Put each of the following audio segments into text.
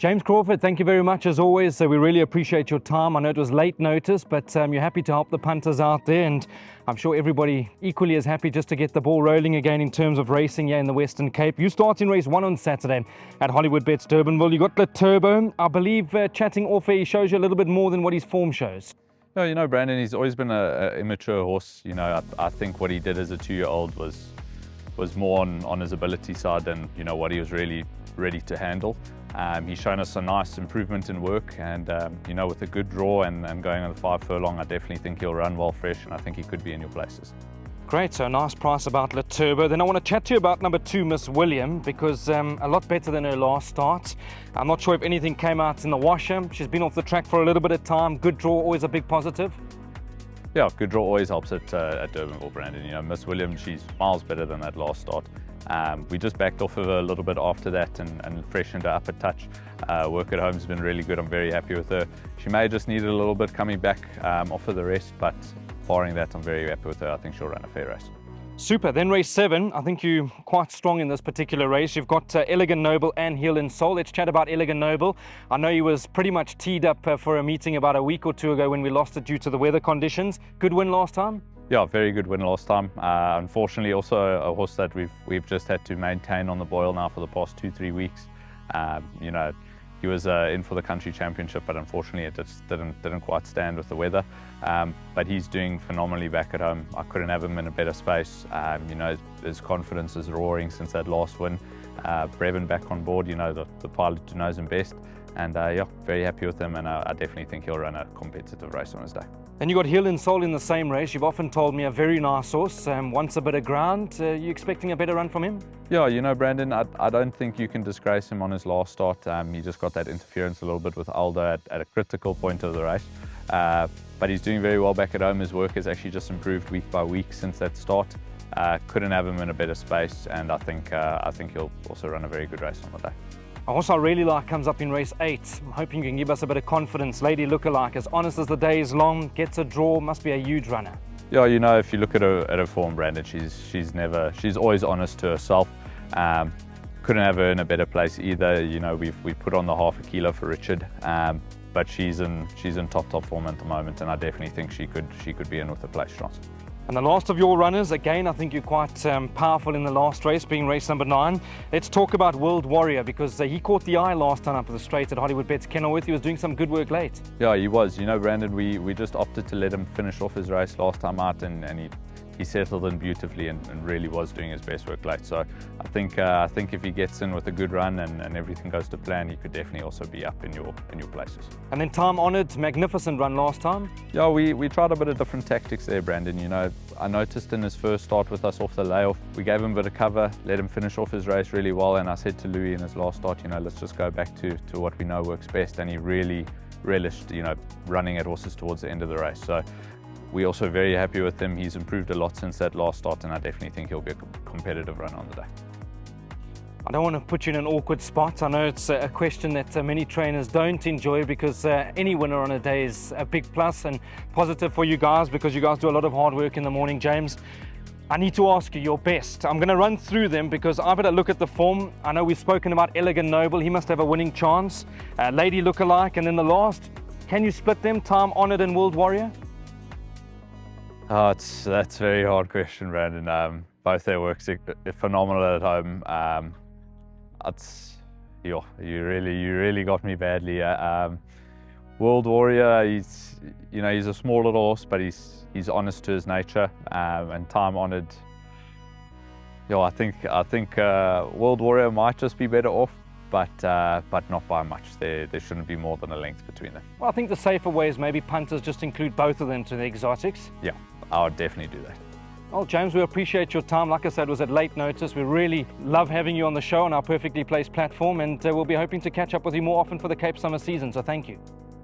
James Crawford, thank you very much as always. We really appreciate your time. I know it was late notice, but you're happy to help the punters out there, and I'm sure everybody equally is happy just to get the ball rolling again in terms of racing here in the Western Cape. You start in race 1 on Saturday at Hollywood Bets Durbanville. You got the Turbo. I believe chatting off air, he shows you a little bit more than what his form shows. No, you know, Brandon, he's always been an immature horse. You know, I think what he did as a 2-year-old was more on his ability side than, you know, what he was really ready to handle. He's shown us a nice improvement in work, and you know, with a good draw and going on the 5 furlong, I definitely think he'll run well fresh, and I think he could be in your places. Great, so a nice price about Le Turbo. Then I want to chat to you about number 2, Miss William, because a lot better than her last start. I'm not sure if anything came out in the washer. She's been off the track for a little bit of time. Good draw, always a big positive. Yeah, good draw always helps at Durbanville, Brandon. You know, Miss William, she's miles better than that last start. We just backed off of her a little bit after that and freshened her up a touch. Work at home has been really good. I'm very happy with her. She may have just needed a little bit coming back off of the rest, but barring that, I'm very happy with her. I think she'll run a fair race. Super. Then race 7, I think you're quite strong in this particular race. You've got Elegant Noble and Heal and Soul. Let's chat about Elegant Noble. I know he was pretty much teed up for a meeting about a week or 2 ago when we lost it due to the weather conditions. Good win last time? Yeah, very good win last time. Unfortunately, also a horse that we've just had to maintain on the boil now for the past 2-3 weeks. You know, he was in for the country championship, but unfortunately it just didn't quite stand with the weather. But he's doing phenomenally back at home. I couldn't have him in a better space. You know, his confidence is roaring since that last win. Brevin back on board, you know, the pilot who knows him best. And yeah, very happy with him, and I definitely think he'll run a competitive race on his day. And you got Heal and Soul in the same race. You've often told me a very nice horse, wants a bit of ground. You expecting a better run from him? Yeah, you know, Brandon, I don't think you can disgrace him on his last start. He just got that interference a little bit with Aldo at a critical point of the race. But he's doing very well back at home. His work has actually just improved week by week since that start. Couldn't have him in a better space, and I think he'll also run a very good race on the day. A horse I really like comes up in race 8. I'm hoping you can give us a bit of confidence. Lady Lookalike, as honest as the day is long, gets a draw, must be a huge runner. Yeah, you know, if you look at her form, Brandon, she's always honest to herself. Couldn't have her in a better place either. You know, we put on the half a kilo for Richard, but she's in top form at the moment, and I definitely think she could be in with a place chance. And the last of your runners, again, I think you're quite powerful in the last race, being race number 9. Let's talk about World Warrior, because he caught the eye last time up the straight at Hollywood Bets Kenilworth. He was doing some good work late. Yeah, he was. You know, Brandon, we just opted to let him finish off his race last time out, and he settled in beautifully and really was doing his best work late. So I think if he gets in with a good run and everything goes to plan, he could definitely also be up in your places. And then time-honoured, magnificent run last time. Yeah, we tried a bit of different tactics there, Brandon. You know, I noticed in his first start with us off the layoff, we gave him a bit of cover, let him finish off his race really well, and I said to Louis in his last start, you know, let's just go back to what we know works best, and he really relished, you know, running at horses towards the end of the race. So we're also very happy with him. He's improved a lot since that last start, and I definitely think he'll be a competitive runner on the day. I don't want to put you in an awkward spot. I know it's a question that many trainers don't enjoy, because any winner on a day is a big plus and positive for you guys, because you guys do a lot of hard work in the morning. James, I need to ask you your best. I'm going to run through them because I've had a look at the form. I know we've spoken about Elegant Noble. He must have a winning chance. Lady Lookalike, and then the last. Can you split them, Time Honoured and World Warrior? Oh, that's a very hard question, Brandon. Both their works are phenomenal at home. You really got me badly. World Warrior, he's a small little horse, but he's honest to his nature, and Time Honoured. I think World Warrior might just be better off, but not by much. There shouldn't be more than a length between them. Well, I think the safer way is maybe punters just include both of them to the exotics. Yeah, I would definitely do that. Well, James, we appreciate your time. Like I said, it was at late notice. We really love having you on the show on our perfectly placed platform, and we'll be hoping to catch up with you more often for the Cape Summer season, so thank you.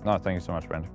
No, thank you so much, Brandon.